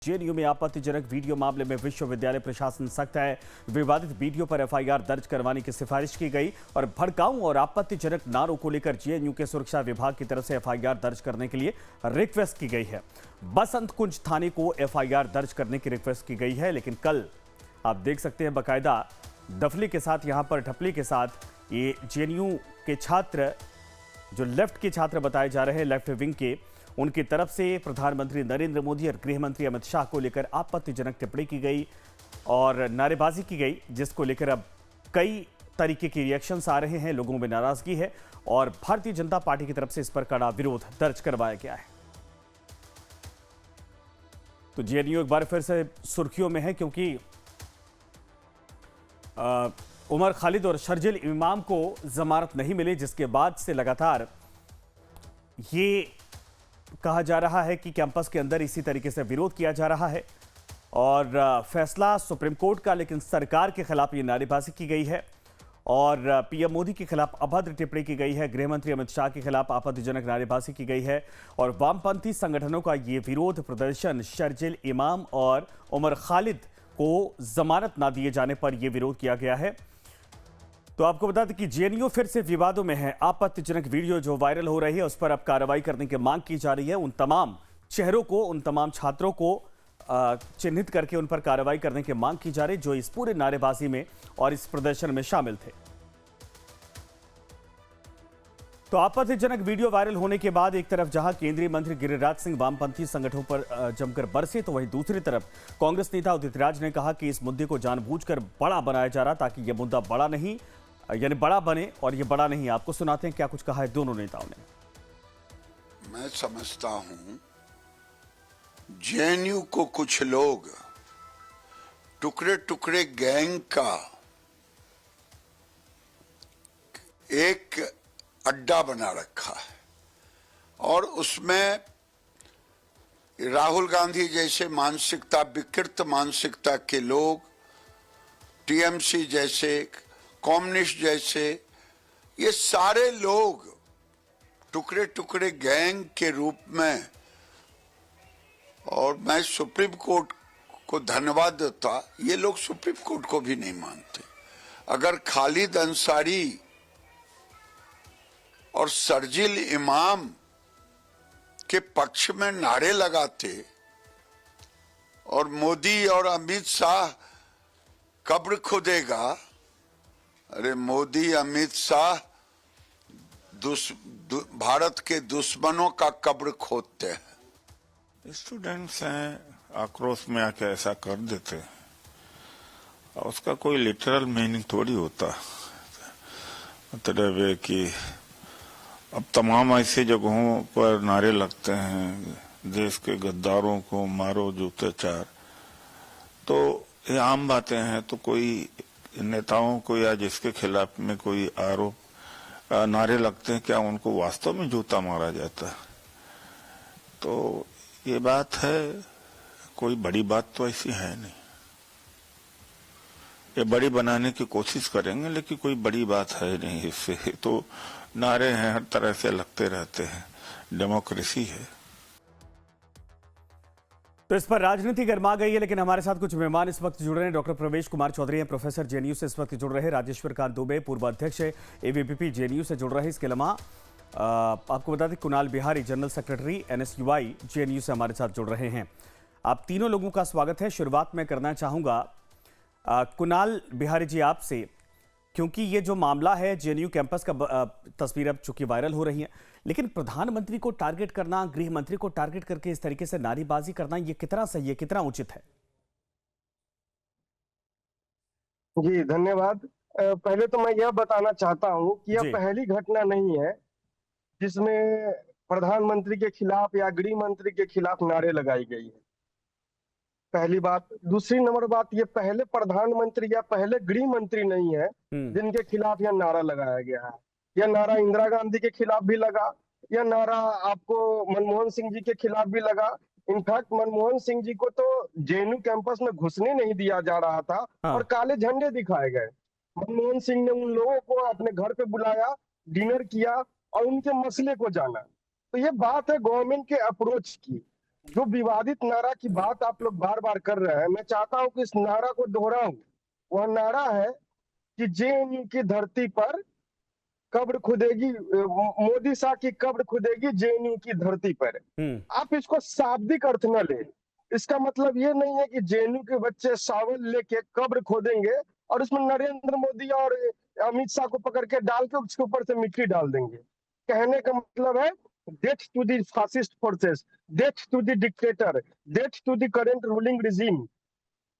JNU में आपत्तिजनक video मामले में विश्वविद्यालय प्रशासन सख्त है। विवादित वीडियो पर एफआईआर दर्ज करवाने की सिफारिश की गई और भड़काऊ और आपत्तिजनक नारों को लेकर जेएनयू के सुरक्षा विभाग की तरफ से एफआईआर दर्ज करने के लिए रिक्वेस्ट की गई है। बसंत कुंज थाने को एफआईआर दर्ज करने की रिक्वेस्ट की गई है, लेकिन कल आप देख सकते हैं बाकायदा दफली के साथ, यहां पर ढपली के साथ ये जेएनयू के छात्र, जो लेफ्ट के छात्र बताए जा रहे हैं, लेफ्ट विंग के, उनकी तरफ से प्रधानमंत्री नरेंद्र मोदी और गृह मंत्री अमित शाह को लेकर आपत्तिजनक टिप्पणी की गई और नारेबाजी की गई, जिसको लेकर अब कई तरीके के रिएक्शंस आ रहे हैं। लोगों में नाराजगी है और भारतीय जनता पार्टी की तरफ से इस पर कड़ा विरोध दर्ज करवाया गया है। तो जेएनयू एक बार फिर से सुर्खियों में है, क्योंकि उमर खालिद और शर्जिल इमाम को जमानत नहीं मिली, जिसके बाद से लगातार ये कहा जा रहा है कि कैंपस के अंदर इसी तरीके से विरोध किया जा रहा है और फैसला सुप्रीम कोर्ट का, लेकिन सरकार के खिलाफ ये नारेबाजी की गई है और पीएम मोदी के खिलाफ अभद्र टिप्पणी की गई है। गृह मंत्री अमित शाह के खिलाफ आपत्तिजनक नारेबाजी की गई है और वामपंथी संगठनों का ये विरोध प्रदर्शन शर्जिल इमाम और उमर खालिद को जमानत ना दिए जाने पर यह विरोध किया गया है। तो आपको बता दें कि जेएनयू फिर से विवादों में है। आपत्तिजनक वीडियो जो वायरल हो रही है उस पर अब कार्रवाई करने की मांग की जा रही है। उन तमाम चेहरों को, उन तमाम छात्रों को चिन्हित करके उन पर कार्रवाई करने की मांग की जा रही है जो इस पूरे नारेबाजी में और इस प्रदर्शन में शामिल थे। तो आपत्तिजनक वीडियो वायरल होने के बाद एक तरफ जहां केंद्रीय मंत्री गिरिराज सिंह वामपंथी संगठनों पर जमकर बरसे, तो वहीं दूसरी तरफ कांग्रेस नेता उदित राज ने कहा कि इस मुद्दे को जानबूझकर बड़ा बनाया जा रहा ताकि यह मुद्दा बड़ा नहीं, यानी बड़ा बने, और ये बड़ा नहीं। आपको सुनाते हैं क्या कुछ कहा है दोनों नेताओं ने। मैं समझता हूं जेएनयू को कुछ लोग टुकड़े टुकड़े गैंग का एक अड्डा बना रखा है और उसमें राहुल गांधी जैसे मानसिकता, विकृत मानसिकता के लोग, टीएमसी जैसे, कम्युनिस्ट जैसे, ये सारे लोग टुकड़े टुकड़े गैंग के रूप में, और मैं सुप्रीम कोर्ट को धन्यवाद देता, ये लोग सुप्रीम कोर्ट को भी नहीं मानते। अगर खालिद अंसारी और शर्जिल इमाम के पक्ष में नारे लगाते और मोदी और अमित शाह कब्र खोदेगा, अरे मोदी अमित शाह भारत के दुश्मनों का कब्र खोदते हैं। स्टूडेंट्स हैं, आक्रोश में आके ऐसा कर देते हैं और उसका कोई लिटरल मीनिंग थोड़ी होता। मतलब है कि अब तमाम ऐसी जगहों पर नारे लगते हैं, देश के गद्दारों को मारो जूते चार, तो ये आम बातें हैं। तो कोई नेताओं को या जिसके खिलाफ में कोई आरोप नारे लगते हैं, क्या उनको वास्तव में जूता मारा जाता है? तो ये बात है, कोई बड़ी बात तो ऐसी है नहीं। ये बड़ी बनाने की कोशिश करेंगे लेकिन कोई बड़ी बात है नहीं। इससे तो नारे हैं, हर तरह से लगते रहते हैं, डेमोक्रेसी है। तो इस पर राजनीति गर्मा गई है, लेकिन हमारे साथ कुछ मेहमान इस वक्त जुड़ रहे हैं। डॉक्टर प्रवेश कुमार चौधरी हैं, प्रोफेसर जेएनयू से इस वक्त जुड़ रहे हैं। राजेश्वर कांत दुबे, पूर्व अध्यक्ष एबीवीपी जेएनयू से जुड़ रहे हैं। इसके अलावा आपको बता दें Kunal Bihari, general secretary NSUI JNU से हमारे साथ जुड़ रहे हैं। आप तीनों लोगों का स्वागत है। शुरुआत में करना चाहूंगा कुणाल बिहारी जी आपसे, क्योंकि ये जो मामला है जेएनयू कैंपस का, तस्वीर अब चूंकि वायरल हो रही है, लेकिन प्रधानमंत्री को टारगेट करना, गृह मंत्री को टारगेट करके इस तरीके से नारेबाजी करना, ये कितना सही है, कितना उचित है? जी धन्यवाद। पहले तो मैं यह बताना चाहता हूं कि यह पहली घटना नहीं है जिसमें प्रधानमंत्री के खिलाफ या गृह मंत्री के खिलाफ नारे लगाई गई है। पहली बात। दूसरी नंबर बात, ये पहले प्रधानमंत्री या पहले गृह मंत्री नहीं है जिनके खिलाफ यह नारा लगाया गया है। यह नारा इंदिरा गांधी के खिलाफ भी लगा, यह नारा आपको मनमोहन सिंह जी के खिलाफ भी लगा। इनफैक्ट मनमोहन सिंह जी को तो जेएनयू कैंपस में घुसने नहीं दिया जा रहा था और काले झंडे दिखाए गए। मनमोहन सिंह ने उन लोगों को अपने घर पे बुलाया, डिनर किया और उनके मसले को जाना। तो ये बात है गवर्नमेंट के अप्रोच की। जो विवादित नारा की बात आप लोग बार बार कर रहे हैं, मैं चाहता हूं कि इस नारा को दोहराऊं। वह नारा है कि जेएनयू की धरती पर कब्र खुदेगी, मोदी शाह की कब्र खुदेगी जेएनयू की धरती पर। आप इसको शाब्दिक अर्थ न ले। इसका मतलब ये नहीं है कि जेएनयू के बच्चे शावल लेके कब्र खोदेंगे और उसमें नरेंद्र मोदी और अमित शाह को पकड़ के डाल के उसके ऊपर से मिट्टी डाल देंगे। कहने का मतलब है death to the fascist forces, death to the dictator, death to the current ruling regime.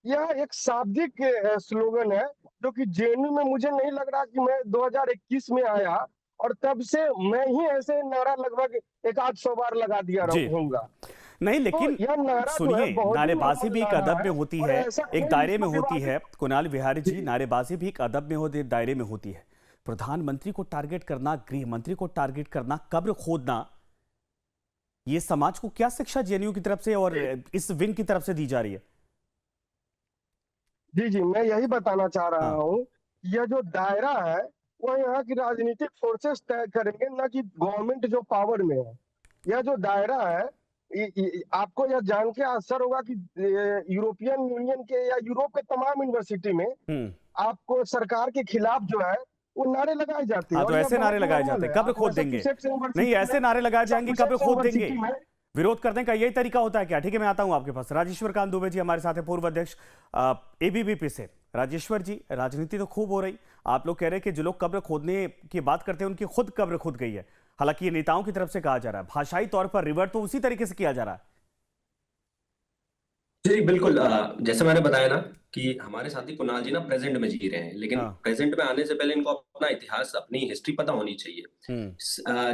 यह एक शाब्दिक स्लोगन है जो कि जेएनयू में मुझे नहीं लग रहा कि मैं 2021 में आया और तब से मैं ही ऐसे नारा लगभग 100-100 बार लगा दिया जी रहूंगा। नहीं, तो लेकिन यह नारा जो है सुनिए, बहुत ही नारेबाजी नॉर्मल भी एक नारा अदब में है होती और है, ऐसा एक कोई दायरे में इसको होती है। विवादित कुणाल विहारी जी, नारेबाजी भी एक अदब में होती, दायरे में होती है। प्रधानमंत्री को टारगेट करना, गृह मंत्री को टारगेट करना, कब्र खोदना, ये समाज को क्या शिक्षा जेएनयू की तरफ से और इस विंग की तरफ से दी जा रही है? जी जी, मैं यही बताना चाह रहा हाँ। हूँ। यह जो दायरा है वह यहाँ की राजनीतिक फोर्सेस तय करेंगे, ना कि गवर्नमेंट जो पावर में है। यह जो दायरा है, आपको यह जान के आश्चर्य होगा कि यूरोपियन यूनियन के या यूरोप के तमाम यूनिवर्सिटी में आपको सरकार के खिलाफ जो है वो नारे लगाए जाते हैं हाँ, और तो यह ऐसे नारे बहुत लगाए नॉर्मल जाते है। हैं, कब्र आप खोद देंगे। मैसेच्यूसेट्स नहीं, यूनिवर्सिटी ऐसे नारे लगाए जाएंगे, कब्र खोद देंगे। यूनिवर्सिटी में विरोध करने का यही तरीका होता है क्या? ठीक है, मैं आता हूं आपके पास। राजेश्वर कांत दुबे जी हमारे साथ है, पूर्व अध्यक्ष एबीवीपी से। राजेश्वर जी, राजनीति तो खूब हो रही, आप लोग कह रहे हैं कि जो लोग कब्र खोदने की बात करते हैं उनकी खुद कब्र खुद गई है। हालांकि ये नेताओं की तरफ से कहा जा रहा है, भाषाई तौर पर रिवर्ट तो उसी तरीके से किया जा रहा है। जी बिल्कुल। जैसे मैंने बताया ना कि हमारे साथी कुणाल जी ना प्रेजेंट में जी रहे हैं, लेकिन हाँ। प्रेजेंट में आने से पहले इनको अपना इतिहास, अपनी हिस्ट्री पता होनी चाहिए।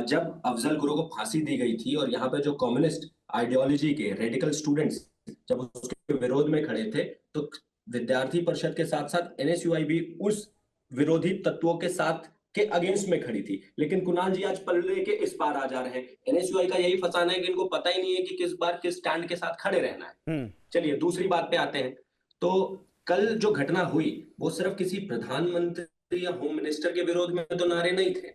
जब अफजल गुरु को फांसी दी गई थी और यहाँ पे जो कम्युनिस्ट आइडियोलॉजी के रेडिकल स्टूडेंट्स जब उसके विरोध में खड़े थे, तो विद्यार्थी परिषद के साथ साथ एनएसयूआई भी उस विरोधी तत्वों के साथ के अगेंस्ट में खड़ी थी। लेकिन कुणाल जी आज पल्ले के इस पार आ जा रहे हैं। एनएसयूआई का यही फसाना है कि इनको पता ही नहीं है कि किस बार किस स्टैंड के साथ खड़े रहना है। चलिए दूसरी बात पे आते हैं। तो कल जो घटना हुई वो सिर्फ किसी प्रधानमंत्री या होम मिनिस्टर के विरोध में तो नारे नहीं थे।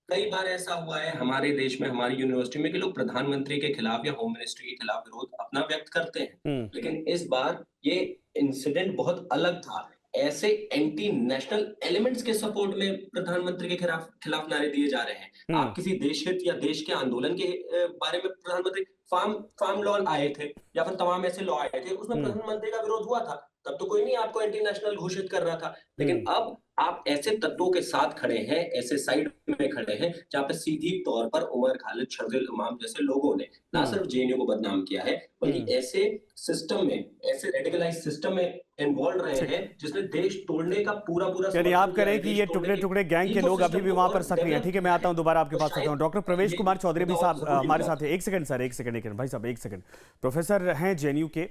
कई बार ऐसा हुआ है हमारे देश में, हमारी यूनिवर्सिटी में, कि लोग प्रधानमंत्री के खिलाफ या होम मिनिस्ट्री के खिलाफ विरोध अपना व्यक्त करते हैं। लेकिन इस बार ये इंसिडेंट बहुत अलग था। ऐसे एंटी नेशनल एलिमेंट्स के सपोर्ट में प्रधानमंत्री के खिलाफ नारे दिए जा रहे हैं। आप किसी देश हित या देश के आंदोलन के बारे में, प्रधानमंत्री फार्म लॉ आए थे या फिर तमाम ऐसे लॉ आए थे, उसमें प्रधानमंत्री का विरोध हुआ था, तब तो कोई नहीं आपको एंटी नेशनल घोषित कर रहा था। लेकिन अब आप ऐसे तत्वों के साथ खड़े हैं, ऐसे साइड में खड़े हैं जहां पे सीधी तौर पर उमर खालिद, शर्जील इमाम जैसे लोगों ने ना सिर्फ जेएनयू को बदनाम किया है, बल्कि ऐसे सिस्टम में, ऐसे रेडिकलाइज सिस्टम में इन्वॉल्व रहे हैं जिसने देश तोड़ने का पूरा चलिए, आप कह रहे हैं कि ये टुकड़े टुकड़े गैंग के लोग अभी भी वहां पर सक्रिय हैं। ठीक है, मैं आता हूं दोबारा आपके पास आता हूं। डॉक्टर प्रवेश कुमार चौधरी भी साहब हमारे साथ है। एक सेकंड सर, एक सेकंड भाई साहब, एक सेकंड। प्रोफेसर हैं जेएनयू के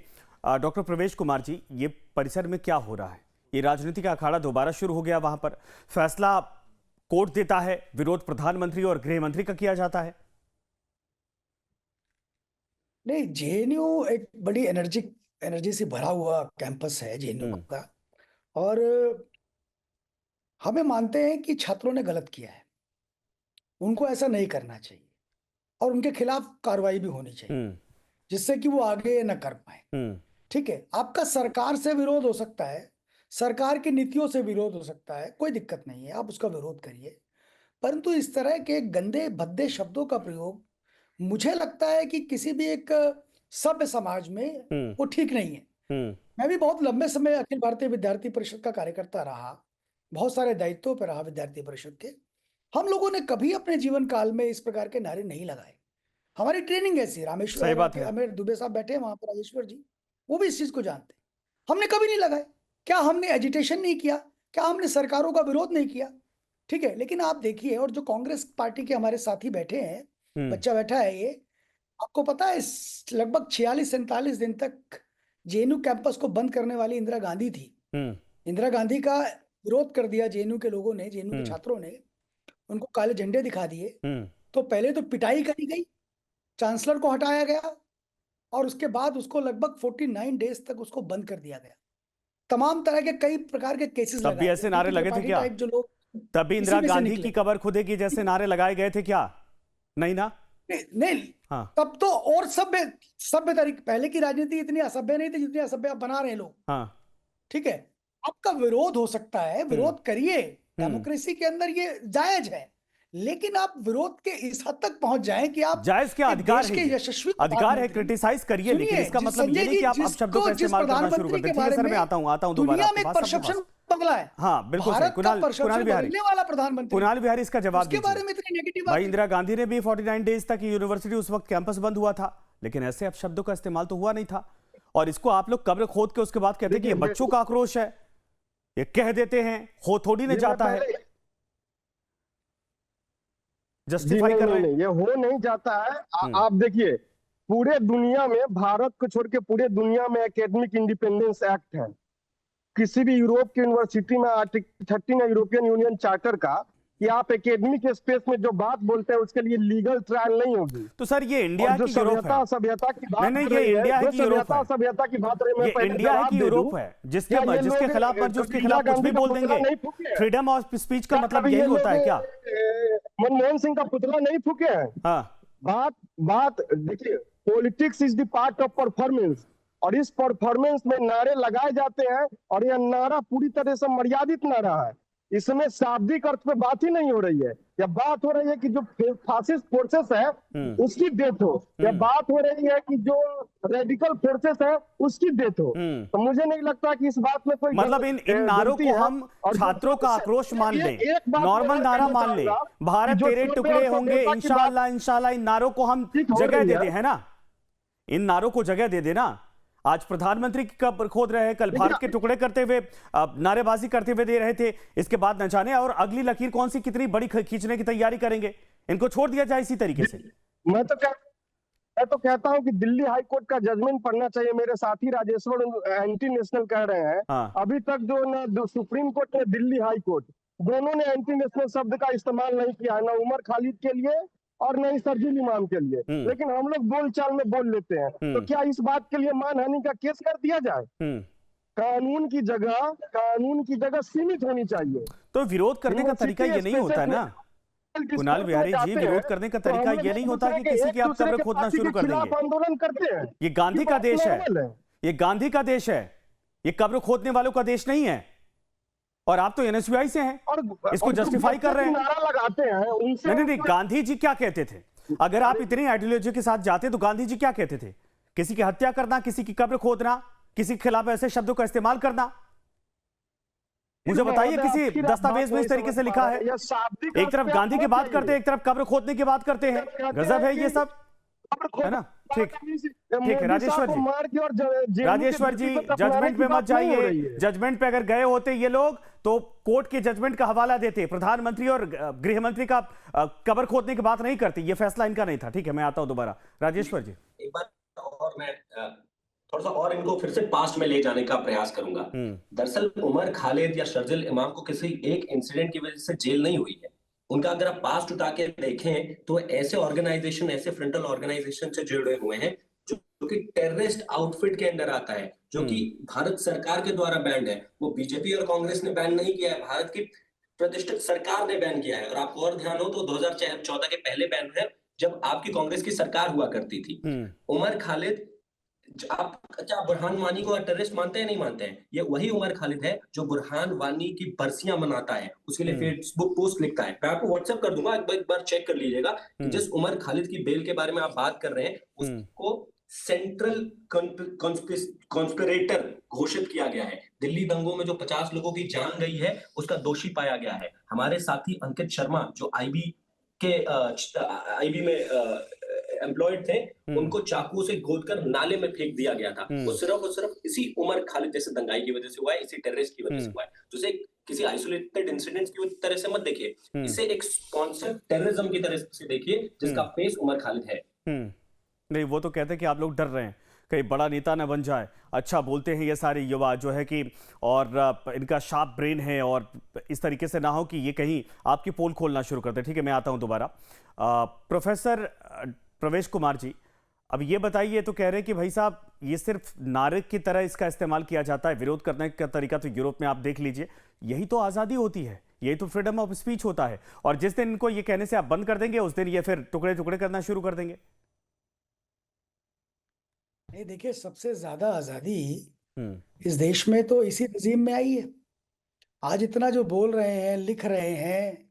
डॉक्टर प्रवेश कुमार जी, ये परिसर में क्या हो रहा है? ये राजनीति का अखाड़ा दोबारा शुरू हो गया, वहां पर फैसला कोर्ट देता है, विरोध प्रधानमंत्री और गृह मंत्री का किया जाता है। नहीं, जेएनयू एक बड़ी एनर्जी से भरा हुआ कैंपस है जेएनयू का, और हमें मानते हैं कि छात्रों ने गलत किया है, उनको ऐसा नहीं करना चाहिए और उनके खिलाफ कार्रवाई भी होनी चाहिए जिससे कि वो आगे न कर पाए। ठीक है, आपका सरकार से विरोध हो सकता है, सरकार की नीतियों से विरोध हो सकता है, कोई दिक्कत नहीं है, आप उसका विरोध करिए, परंतु इस तरह के गंदे भद्दे शब्दों का प्रयोग मुझे लगता है कि किसी भी एक सभ्य समाज में वो ठीक नहीं है। मैं भी बहुत लंबे समय अखिल भारतीय विद्यार्थी परिषद का कार्यकर्ता रहा, बहुत सारे दायित्वों पर रहा विद्यार्थी परिषद के। हम लोगों ने कभी अपने जीवन काल में इस प्रकार के नारे नहीं लगाए। हमारी ट्रेनिंग ऐसी है। रामेश्वर अमीर दुबे साहब बैठे हैं वहां पर, राजेश्वर जी, वो भी इस चीज को जानते हैं। हमने कभी नहीं लगाए। क्या हमने एजिटेशन नहीं किया? क्या हमने सरकारों का विरोध नहीं किया? ठीक है, लेकिन आप देखिए, और जो कांग्रेस पार्टी के हमारे साथी बैठे हैं, बच्चा बैठा है, ये आपको पता है लगभग 46-47 दिन तक जेएनयू कैंपस को बंद करने वाली इंदिरा गांधी थी। इंदिरा गांधी का विरोध कर दिया जेएनयू के लोगों ने, जेएनयू के छात्रों ने, उनको काले झंडे दिखा दिए। तो पहले तो पिटाई करी गई, चांसलर को हटाया गया, और उसके बाद उसको लगभग 49 डेज तक उसको बंद कर दिया गया। तमाम तरह के कई प्रकार के केसेस तब भी ऐसे नारे लगे थे क्या? जो लोग तब भी इंदिरा गांधी की कब्र खुदेगी जैसे नारे लगाए गए थे क्या? नहीं ना? नहीं, हाँ तब तो और सभ्य तरीके, पहले की राजनीति इतनी असभ्य नहीं थी जितनी असभ्य आप बना रहे हैं लोग। हाँ। ठीक है, आपका विरोध हो सकता है, विरोध करिए, डेमोक्रेसी के अंदर ये जायज है, लेकिन आप विरोध के इस हद तक पहुंच जाएं कि आप जायज क्या एक अधिकार देश है के ये। यशस्वी अधिकार है, प्रधानमंत्री, क्रिटिसाइज करिए, लेकिन सुनिए, इसका जिस मतलब ये संजय नहीं कि जी, आप शब्दों का जिस इस्तेमाल करना शुरू प्रधानमंत्री कर दें। के ठीक है बारे सर, मैं में आता हूं दोबारा दुनिया आपके में एक पास, सबके परसेप्शन पास। बदला है, हाँ बिल्कुल सही। भारत का कुणाल परसेप्शन बिहारी, बदलने वाला प्रधानमंत्री, कुणाल बिहारी इसका जवाब उसके बारे दीजिए। में इतनी नेगेटिव भाई बात। इंदिरा गांधी ने भी 49 डेज तक यूनिवर्सिटी उस वक्त कैंपस बंद हुआ था, लेकिन ऐसे अब शब्दों का इस्तेमाल तो हुआ नहीं था। और इसको आप लोग कब्र खोद के उसके बाद कहते हैं कि ये बच्चों का आक्रोश है, ये कह देते हैं, हो थोड़ी नहीं जाता है, जस्टिफाई कर रहे हैं। नहीं, ये हो नहीं जाता है। आप देखिए, पूरे दुनिया में, भारत को छोड़ के पूरे दुनिया में एकेडमिक इंडिपेंडेंस एक्ट है। किसी भी यूरोप की यूनिवर्सिटी में आर्टिकल 13 है यूरोपियन यूनियन चार्टर का, कि आप एकेडमिक स्पेस में जो बात बोलते हैं उसके लिए लीगल ट्रायल नहीं होगी। तो सर ये इंडिया जो की यूरोप है। सभ्यता की बात नहीं, हो ये रही है, इंडिया है जो कि यूरोप है? सभ्यता की बात हो रही है, मैं ये पहले इंडिया है जवाब कि दे यूरोप दूं। है? क्या जिसके ये जिसके लोग, खिलाफ मर्जी उसके इंदिरा खिलाफ कुछ गांधी भी का बोल पुतला देंगे। नहीं फूके हैं? फ्रीडम ऑफ स्पीच का क्या मतलब कभी यही ये होता है लोग, क्या? मनमोहन सिंह का पुतला नहीं फूके हैं? हाँ बात बात देखिए, politics is the part of performance, और इस परफॉर्मेंस में नारे लगाए जाते हैं, और यह नारा पूरी तरह से मर्यादित नारा है। इसमें शाब्दिक अर्थ पे बात ही नहीं हो रही है। या बात हो रही है कि जो फासिस्ट फोर्सेस है उसकी डेथ हो, या बात हो रही है कि जो रेडिकल फोर्सेस है उसकी डेथ हो। तो मुझे नहीं लगता कि इस बात में कोई मतलब इन नारों गलती को है। हम और छात्रों का आक्रोश मान लें, एक बात नॉर्मल मैं नारा कहना मान लें, चाहूंगा भारत कि जो तेरे सभ्य टुकड़े और होंगे सभ्यता की बात इंशाल्लाह इंशाल्लाह, इन नारों को हम ठीक हो जगह रही दे है। दें, है ना? इन नारों को जगह दे देना। आज प्रधानमंत्री की कब्र खोद रहे हैं, कल भारत के टुकड़े करते हुए नारेबाजी करते हुए दे रहे थे, इसके बाद न जाने और अगली लकीर कौन सी कितनी बड़ी खींचने की तैयारी करेंगे। इनको छोड़ दिया जाए इसी तरीके से। मैं तो कहता हूं कि दिल्ली हाई कोर्ट का जजमेंट पढ़ना चाहिए। मेरे साथी राजेश्वर एंटी नेशनल कह रहे हैं। हाँ। अभी तक जो सुप्रीम कोर्ट ने, दिल्ली हाई कोर्ट, दोनों ने एंटी नेशनल शब्द का इस्तेमाल नहीं किया है, ना उमर खालिद के लिए और न ही शरजील इमाम के लिए। लेकिन हम लोग बोलचाल में बोल लेते हैं। तो क्या इस बात के लिए मानहानि का केस कर दिया जाए? कानून की जगह सीमित होनी चाहिए। तो विरोध करने का तरीका ये नहीं होता है ना कुणाल बिहारी जी, विरोध करने का तरीका ये नहीं होता कि किसी की आप कब्र खोदना शुरू कर देंगे। आंदोलन करते हैं। ये गांधी का देश है, ये गांधी का देश है, ये कब्र खोदने वालों का देश नहीं है। और आप तो एनएसयूआई से हैं, और इसको जस्टिफाई कर रहे हैं। नारा लगाते हैं उनसे। नहीं, गांधी जी क्या कहते थे? अगर आप इतनी आइडियोलॉजी के साथ जाते तो गांधी जी क्या कहते थे? किसी की हत्या करना, किसी की कब्र खोदना, किसी के खिलाफ ऐसे शब्दों का इस्तेमाल करना। मुझे बताइए किसी दस्तावेज में इस तरीके से लिखा है? एक तरफ गांधी की बात करते हैं, एक तरफ कब्र खोदने की बात करते हैं। गजब है ये सब, है ना? ठीक है राजेश्वर जी, जजमेंट पे मत जाइए। जजमेंट पे अगर गए होते ये लोग तो कोर्ट के जजमेंट का हवाला देते, प्रधानमंत्री और गृह मंत्री का कब्र खोदने की बात नहीं करती। ये फैसला इनका नहीं था। ठीक है, मैं आता हूं दोबारा। राजेश्वर जी, एक बार और मैं थोड़ा सा और इनको फिर से पास्ट में ले जाने का प्रयास करूंगा। दरअसल उमर खालिद या शर्जिल इमाम को किसी एक इंसिडेंट की वजह से जेल नहीं हुई है। उनका अगर आप पास्ट उठा के देखें तो ऐसे ऑर्गेनाइजेशन, ऐसे फ्रंटल ऑर्गेनाइजेशन से जुड़े हुए हैं जो कि टेररिस्ट आउटफिट के अंदर आता है, जो कि भारत सरकार के द्वारा बैंड है। वो बीजेपी और कांग्रेस ने बैन नहीं किया है, भारत की प्रतिष्ठित सरकार ने बैन किया है। और आपको और ध्यान हो तो 2014 के पहले बैन है जब आपकी कांग्रेस की सरकार हुआ करती थी। उमर खालिद, आप क्या बुरहान वानी को टेररिस्ट मानते हैं? नहीं मानते हैं। ये वही उमर खालिद है जो बुरहान वानी की बरसियां मनाता है, उसके लिए फेसबुक पोस्ट लिखता है। मैं आपको व्हाट्सएप कर दूंगा, एक बार चेक कर लीजिएगा कि जिस उमर खालिद की बेल के बारे में आप बात कर रहे हैं उसको सेंट्रल कॉन्स्पिरेटर घोषित किया गया है। दिल्ली दंगों में जो 50 लोगों की जान गई है उसका दोषी पाया गया है। हमारे साथी अंकित शर्मा जो आईबी में एम्प्लॉयड थे, उनको चाकू से गोदकर नाले में फेंक दिया गया था। वो सिर्फ और सिर्फ इसी उमर खालिद जैसे दंगाई की वजह से हुआ है, इसी टेररिस्ट की वजह से हुआ है। तो इसे किसी आइसोलेटेड इंसिडेंट्स की तरह से मत देखिए, इसे एक स्पॉन्सर्ड टेररिज्म की तरह से देखिए जिसका फेस उमर खालिद है। नहीं, वो तो कहते हैं कि आप लोग डर रहे हैं कहीं बड़ा नेता न बन जाए। अच्छा बोलते हैं ये सारे युवा जो है कि, और इनका शार्प ब्रेन है, और इस तरीके से ना हो कि ये कहीं आपकी पोल खोलना शुरू करते। ठीक है, मैं आता हूं दोबारा। प्रोफेसर प्रवेश कुमार जी, अब ये बताइए, तो कह रहे हैं कि भाई साहब ये सिर्फ नारे की तरह इसका इस्तेमाल किया जाता है, विरोध करने का तरीका तो यूरोप में आप देख लीजिए। यही तो आज़ादी होती है, यही तो फ्रीडम ऑफ स्पीच होता है। और जिस दिन इनको ये कहने से आप बंद कर देंगे उस दिन ये फिर टुकड़े टुकड़े करना शुरू कर देंगे। नहीं, देखिए, सबसे ज्यादा आजादी हम्म इस देश में तो इसी तंजीम में आई है। आज इतना जो बोल रहे हैं, लिख रहे हैं,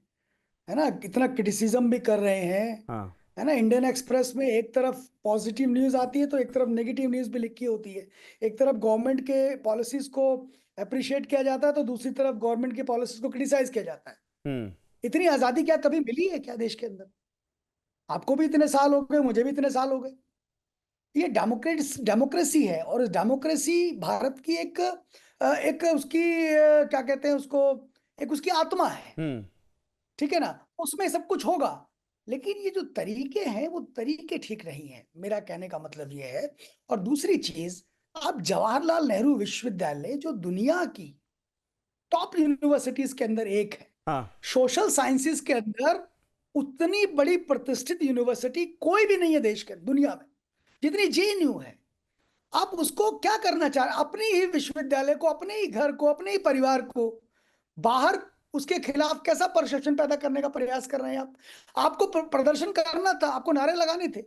है ना, इतना क्रिटिसिज्म भी कर रहे हैं, हाँ है ना। इंडियन एक्सप्रेस में एक तरफ पॉजिटिव न्यूज आती है तो एक तरफ नेगेटिव न्यूज भी लिखी होती है। एक तरफ गवर्नमेंट के पॉलिसीज को अप्रिशिएट किया जाता है तो दूसरी तरफ गवर्नमेंट की पॉलिसीज को क्रिटिसाइज किया जाता है। हम्म इतनी आजादी क्या कभी मिली है क्या देश के अंदर? आपको भी इतने साल हो गए, मुझे भी इतने साल हो गए। ये डेमोक्रेसी है, और इस डेमोक्रेसी भारत की एक उसकी क्या कहते हैं उसको, एक उसकी आत्मा है। हम्म ठीक है ना, उसमें सब कुछ होगा। लेकिन ये जो तरीके हैं वो तरीके ठीक नहीं है, मेरा कहने का मतलब ये है। और दूसरी चीज, आप जवाहरलाल नेहरू विश्वविद्यालय जो दुनिया की टॉप यूनिवर्सिटीज के अंदर एक है, हाँ सोशल साइंसेस के अंदर उतनी बड़ी प्रतिष्ठित यूनिवर्सिटी कोई भी नहीं है देश के दुनिया में जितनी जेएनयू है। आप उसको क्या करना चाह रहे हैं? अपने ही विश्वविद्यालय को, अपने ही घर को, अपने ही परिवार को बाहर उसके खिलाफ कैसा परसेप्शन पैदा करने का प्रयास कर रहे हैं आप? आपको प्रदर्शन करना था, आपको नारे लगाने थे।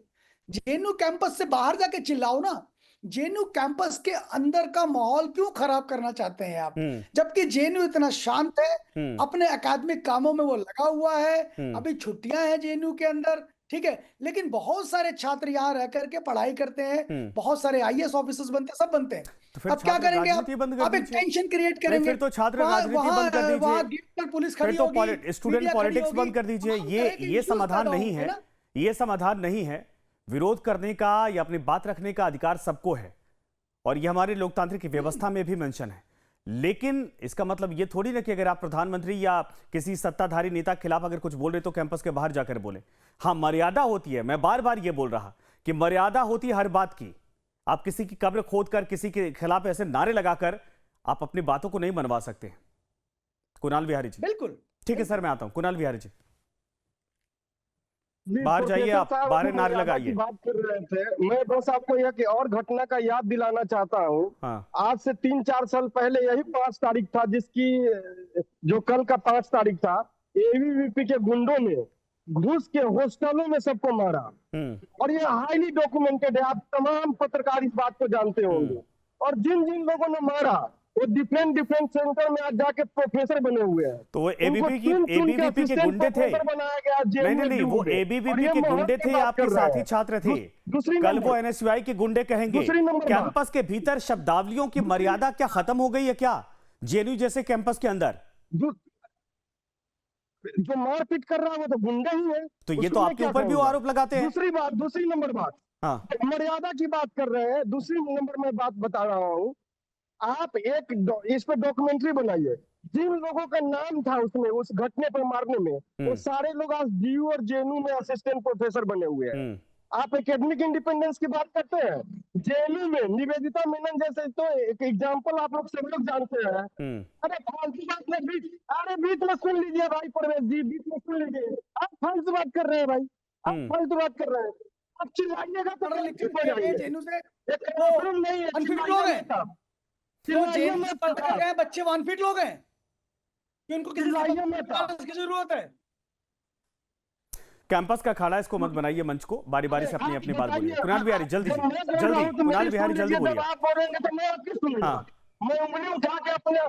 जेएनयू कैंपस से बाहर जाके चिल्लाओ ना। जेएनयू कैंपस के अंदर का माहौल क्यों खराब करना चाहते हैं आप? जबकि जेएनयू इतना शांत है, अपने अकादमिक कामों में वो लगा हुआ है। अभी छुट्टियां हैं जेएनयू के अंदर, ठीक है, लेकिन बहुत सारे छात्र यहाँ रह करके पढ़ाई करते हैं, बहुत सारे आईएएस ऑफिसर्स बनते हैं, सब बनते हैं। तो फिर अब क्या छात्र करेंगे राजनीति बंद कर आप एक दीजिए। टेंशन क्रिएट नहीं, करेंगे। फिर तो छात्र राजनीति बंद कर वहां दीजिए, गेट पर पुलिस फिर खड़ी तो होगी, स्टूडेंट मीडिया खड़ी पॉलिटिक्स होगी। बंद कर दीजिए। वहां तरह के ये issues समाधान पैदा नहीं होंगे है, ना। ये समाधान नहीं है। विरोध करने का या अपनी बात रखने का अधिकार सबको है, और ये हमारी लोकतांत्रिक व्यवस्था में भी मेंशन है। लेकिन इसका मतलब ये थोड़ी ना कि अगर आप प्रधानमंत्री या किसी सत्ताधारी नेता के खिलाफ अगर कुछ बोल रहे तो कैंपस के बाहर जाकर बोले। हाँ, मर्यादा होती है। मैं बार बार ये बोल रहा कि मर्यादा होती है हर बात की। आप किसी की कब्र खोद कर किसी के खिलाफ ऐसे नारे लगाकर आप अपनी बातों को नहीं मनवा सकते। कुणाल विहारी जी। बिल्कुल ठीक है सर, मैं आता हूं। कुणाल विहारी जी, जी, बाहर जाइए, प्रोफेसर आप साहब बाहर अभी नारे मर्यादा की लगाइए। बात कर रहे थे। मैं बस आपको एक और घटना का याद दिलाना चाहता हूँ। हाँ आज से 3-4 साल पहले यही 5 तारीख था, जिसकी जो कल का 5 तारीख था, एबीवीपी के गुंडों ने घुस के हॉस्टलों में सबको मारा। और ये हाईली डॉक्यूमेंटेड है, आप तमाम पत्रकार इस बात को जानते होंगे। और जिन जिन लोगों ने मारा वो डिफरेंट सेंटर में आज जाके प्रोफेसर बने हुए हैं। तो वो एबीवीपी के गुंडे थे? बनाया गया नहीं नहीं नहीं, वो एबीवीपी के गुंडे थे, आपके साथी छात्र थे। कल वो एनएसयूआई के गुंडे कहेंगे। कैंपस के भीतर शब्दावलियों की मर्यादा क्या खत्म हो गई है क्या जेएनयू जैसे कैंपस के अंदर? जो मारपीट कर रहा है वो तो गुंडा ही है। तो ये तो आपके ऊपर भी वो आरोप लगाते हैं। दूसरी नंबर बात, हाँ मर्यादा की बात कर रहे हैं। दूसरी नंबर में बात बता रहा हूँ, आप इस पर डॉक्यूमेंट्री बनाइए। जिन लोगों का नाम था उसमें, उस घटने पर मारने में, वो सारे लोग आज जीयू और जेएनयू में असिस्टेंट प्रोफेसर बने हुए हैं। आप एकेडमिक इंडिपेंडेंस की बात करते हैं। जेएनयू में निवेदिता मेनन जैसे तो एक एग्जांपल आप लोग सब लोग जानते हैं। अरे फालतू बात में बीच में सुन लीजिए भाई परवेज जी, बीच में सुन लीजिए। आप फालतू बात कर रहे हैं भाई, आप फालतू बात कर रहे हैं। आप चिल्लाइएगा तो चुप हो जाइए। जेएनयू से नहीं है, अनफिट लोग हैं, चिल्लाइए मत। बच्चे अनफिट लोग हैं कि उनको किसी जरूरत है? कैंपस का अखाड़ा इसको मत बनाइए मंच को। बारी बारी से अपनी अपनी बात बोलिए। कुणाल बिहारी जल्दी जल्दी, कुणाल बिहारी जल्दी बोलिए। आप बोलेंगे तो मैं आपकी सुनूंगा। मैं उंगली उठा के अपनी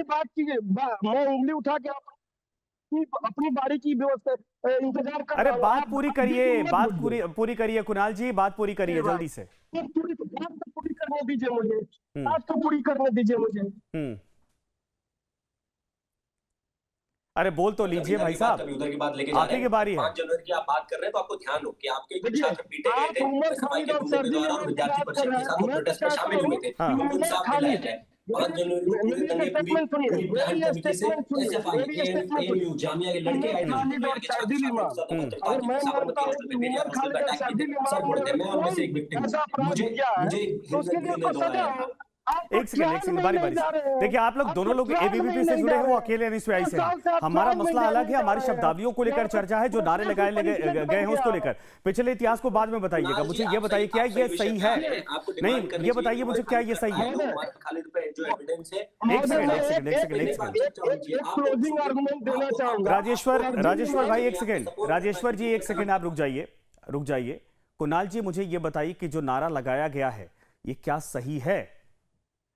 बात की, मैं उंगली उठा के अपनी बारी की व्यवस्था इंतजार कर। अरे बात पूरी करिए, बात पूरी करिए कुणाल जी, बात पूरी करिए जल्दी से। पूरी करने दीजिए मुझे, बात तो पूरी करने दीजिए मुझे। अरे बोल तो लीजिए भाई साहब, उधर की बात लेके आप ही की बारी है। 5 जनवरी की आप बात कर रहे हैं तो आपको ध्यान हो कि आपके कुछ छात्र पीटे गए थे, सफाई के गुंडों के द्वारा विद्यार्थी परिषद के साथ प्रोटेस्ट में शामिल हुए थे। उनको इंसाफ दिलाया जाए। 5 जनवरी को पूरे दंगे पूरी प्लान कमेटी से एसएफआई एएमयू जामिया के लड़के आए थे, के छात्र साबरमती हॉस्टल पे भेजा, हॉस्टल पे अटैक किए थे, सब मुड़ते। मैं उनमें से एक विक्टिम हूं। मुझे हिम्मत ने दौड़ाया। एक सेकंड बारी बारी से देखिए, आप लोग दोनों लोग एबीवीपी से जुड़े हैं, वो अकेले एनएसयूआई से हैं। हमारा मसला अलग है, हमारी शब्दावलियों को लेकर चर्चा है, जो नारे लगाए गए हैं उसको लेकर। पिछले इतिहास को बाद में बताइएगा। मुझे ये बताइए क्या ये सही है? नहीं, ये बताइए मुझे क्या ये सही है? क्लोजिंग आर्गुमेंट देना चाहूंगा। राजेश्वर भाई एक सेकंड, राजेश्वर जी एक सेकंड आप रुक जाइए। कुणाल जी, मुझे ये बताइए कि जो नारा लगाया गया है ये क्या सही है?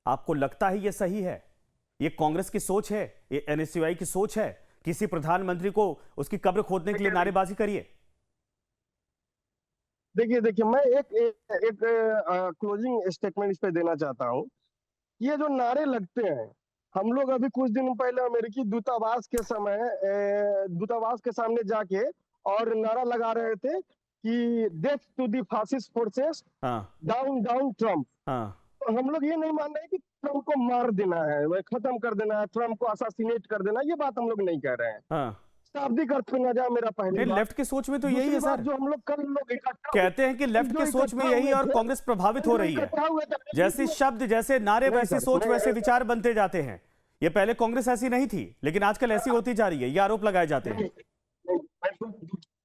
आपको लगता है ये सही है? ये कांग्रेस की सोच है? ये एनएसयूआई की सोच है? किसी प्रधानमंत्री को उसकी कब्र खोदने के लिए नारेबाजी करिए? देखिए मैं एक क्लोजिंग स्टेटमेंट इस पे देना चाहता हूँ। ये जो नारे लगते हैं, हम लोग अभी कुछ दिन पहले अमेरिकी दूतावास के दूतावास के सामने जाके और नारा लगा रहे थे कि death to the fascist forces, down down Trump. तो हम लोग ये नहीं मान रहे कि ट्रम्प को मार देना है, वह खत्म कर देना है, ट्रम्प को असासिनेट कर देना, ये बात हम लोग नहीं कह रहे हैं। शाब्दिक अर्थ में ना जाए मेरा पहले। लेफ्ट की सोच में तो यही है सर। जो हम लोग कल लोग इकट्ठा कहते हैं कि लेफ्ट की सोच में यही और कांग्रेस प्रभावित हो रही है। जैसे शब्द, जैसे नारे, वैसी सोच वैसे विचार बनते जाते हैं। ये पहले कांग्रेस ऐसी नहीं थी, लेकिन आजकल ऐसी होती जा रही है, ये आरोप लगाए जाते हैं।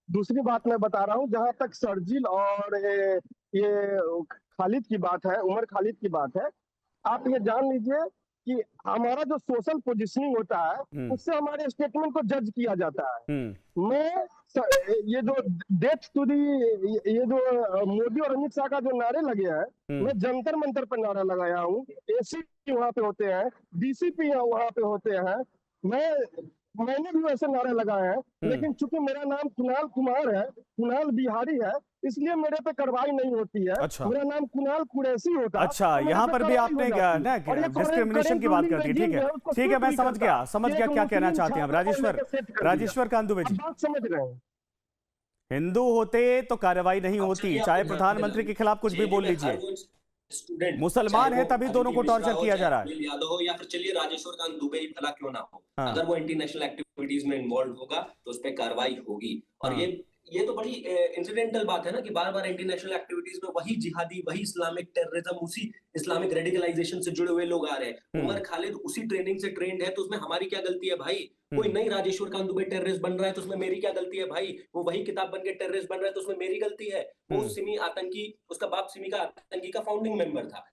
दूसरी बात मैं बता रहा हूँ, जहां तक शर्जील और ये खालिद की बात है, उमर खालिद की बात है, आप ये जान लीजिए कि हमारा जो सोशल पोजीशनिंग होता है उससे हमारे स्टेटमेंट को जज किया जाता है। मैं ये जो डेथ टू दी, ये जो मोदी और अमित शाह का जो नारे लगे हैं, मैं जंतर मंतर पर नारा लगाया हूँ। एसी वहां पे होते हैं, डीसीपी वहां पे होते हैं, मैंने भी वैसे नारे लगाए हैं, लेकिन चूंकि मेरा नाम कुणाल कुमार है, कुणाल बिहारी है, इसलिए मेरे पे कार्रवाई नहीं होती है। अच्छा। मेरा नाम कुणाल कुरैशी होता है। अच्छा, यहाँ पर भी आपने ना डिस्क्रिमिनेशन की बात कर दी। ठीक है, ठीक है, मैं समझ गया क्या कहना चाहते हैं आप। राजेश्वर कांत दुबे जी, बात समझ रहे हैं। हिंदू होते तो कार्रवाई नहीं होती, चाहे प्रधानमंत्री के खिलाफ कुछ भी बोल लीजिए। मुसलमान है तभी दोनों को टॉर्चर किया जा रहा है। यादव हो या फिर चलिए राजेश्वर कांत दुबे ही भला क्यों ना हो, अगर वो इंटरनेशनल एक्टिविटीज में इन्वॉल्व होगा तो उस पर कार्रवाई होगी। और ये तो बड़ी इंसिडेंटल बात है ना कि बार बार इंटरनेशनल एक्टिविटीज में वही जिहादी, वही इस्लामिक टेररिज्म, उसी इस्लामिक रेडिकलाइजेशन से जुड़े हुए लोग आ रहे हैं। उमर खालिद उसी ट्रेनिंग से ट्रेंड है, तो उसमें हमारी क्या गलती है भाई? कोई नई राजेश्वर कांत दुबे टेररिस्ट बन रहा है तो उसमें मेरी क्या गलती है भाई? वो वही किताब बन के टेररिस्ट बन रहा है तो उसमें मेरी गलती है? वो सिमी आतंकी, उसका बाप सिमी का आतंकी का फाउंडिंग मेंबर था,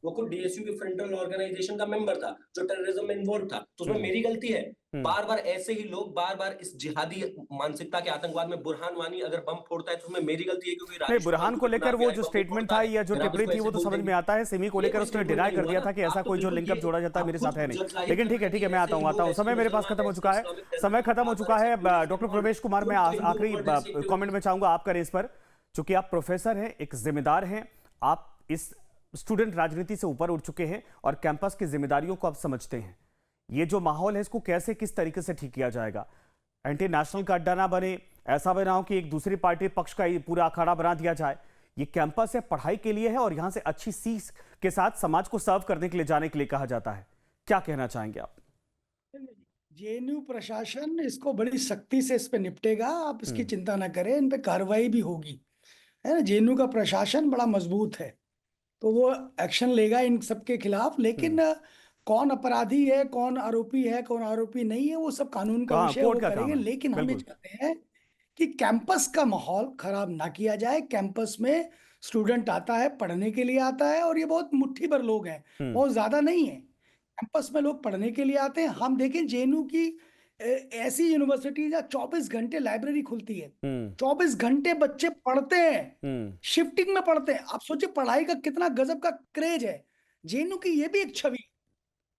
वो खुद डीएसयू के फ्रंटल ऑर्गेनाइजेशन का मेंबर था जो टेररिज्म में इन्वॉल्व था, तो उसमें मेरी गलती है? बार बार ऐसे ही लोग बार बार इस जिहादी मानसिकता के आतंकवाद में, बुरहान वानी अगर बम फोड़ता है तो उसमें मेरी गलती है क्योंकि बुरहान को लेकर वो जो स्टेटमेंट था या जो टिप्पणी थी वो तो समझ में आता है। सिमी को लेकर उसने डिनाई कर दिया था कि ऐसा कोई जो लिंकअप जोड़ा जाता है मेरे साथ है नहीं। लेकिन ठीक है, मैं आता हूँ। समय मेरे पास खत्म हो चुका है, डॉक्टर प्रवेश कुमार, मैं आखिरी कॉमेंट में चाहूंगा आप करें इस पर। चूंकि आप प्रोफेसर हैं, एक जिम्मेदार हैं, आप इस स्टूडेंट राजनीति से ऊपर उठ चुके हैं और कैंपस की जिम्मेदारियों को आप समझते हैं। ये जो माहौल है इसको कैसे, किस तरीके से ठीक किया जाएगा? एंटी नेशनल का अड्डा ना बने, ऐसा बना हो कि एक दूसरी पार्टी पक्ष का पूरा अखाड़ा बना दिया जाए। ये कैंपस है, पढ़ाई के लिए है और यहां से अच्छी सीख के साथ समाज को सर्व करने के लिए जाने के लिए कहा जाता है। क्या कहना चाहेंगे आप? जेएनयू प्रशासन इसको बड़ी सख्ती से इस पे निपटेगा, आप इसकी चिंता ना करें, इन पे कार्रवाई भी होगी, है ना। जेएनयू का प्रशासन बड़ा मजबूत है, तो वो एक्शन लेगा इन सबके खिलाफ। लेकिन कौन अपराधी है, कौन आरोपी है, कौन आरोपी नहीं है, वो सब कानून का विषय वो करेंगे। लेकिन हम ये चाहते हैं कि कैंपस का माहौल खराब ना किया जाए। कैंपस में स्टूडेंट आता है, पढ़ने के लिए आता है, और ये बहुत मुट्ठी भर लोग हैं, बहुत ज्यादा नहीं है। कैंपस में लोग पढ़ने के लिए आते हैं। हम देखें जेएनयू की ऐसी यूनिवर्सिटी जहाँ 24 घंटे लाइब्रेरी खुलती है, 24 घंटे बच्चे पढ़ते हैं, शिफ्टिंग में पढ़ते हैं। आप सोचिए पढ़ाई का कितना गजब का क्रेज है। जेएनयू की ये भी एक छवि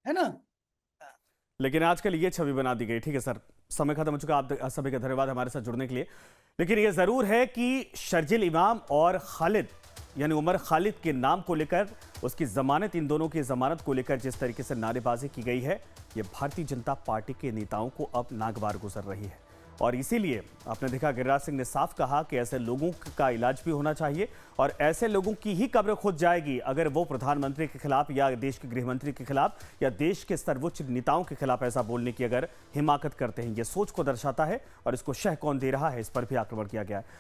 है ना, लेकिन आजकल ये छवि बना दी गई। ठीक है सर, समय खत्म हो चुका। आप सभी का धन्यवाद हमारे साथ जुड़ने के लिए। लेकिन ये जरूर है कि शर्जील इमाम और खालिद यानी उमर खालिद के नाम को लेकर, उसकी जमानत, इन दोनों की जमानत को लेकर जिस तरीके से नारेबाजी की गई है, ये भारतीय जनता पार्टी के नेताओं को अब नागवार गुजर रही है। और इसीलिए आपने देखा गिरिराज सिंह ने साफ कहा कि ऐसे लोगों का इलाज भी होना चाहिए और ऐसे लोगों की ही कब्र खुद जाएगी अगर वो प्रधानमंत्री के खिलाफ या देश के गृहमंत्री के खिलाफ या देश के सर्वोच्च नेताओं के खिलाफ ऐसा बोलने की अगर हिमाकत करते हैं। ये सोच को दर्शाता है और इसको शह कौन दे रहा है, इस पर भी आक्रमण किया गया है।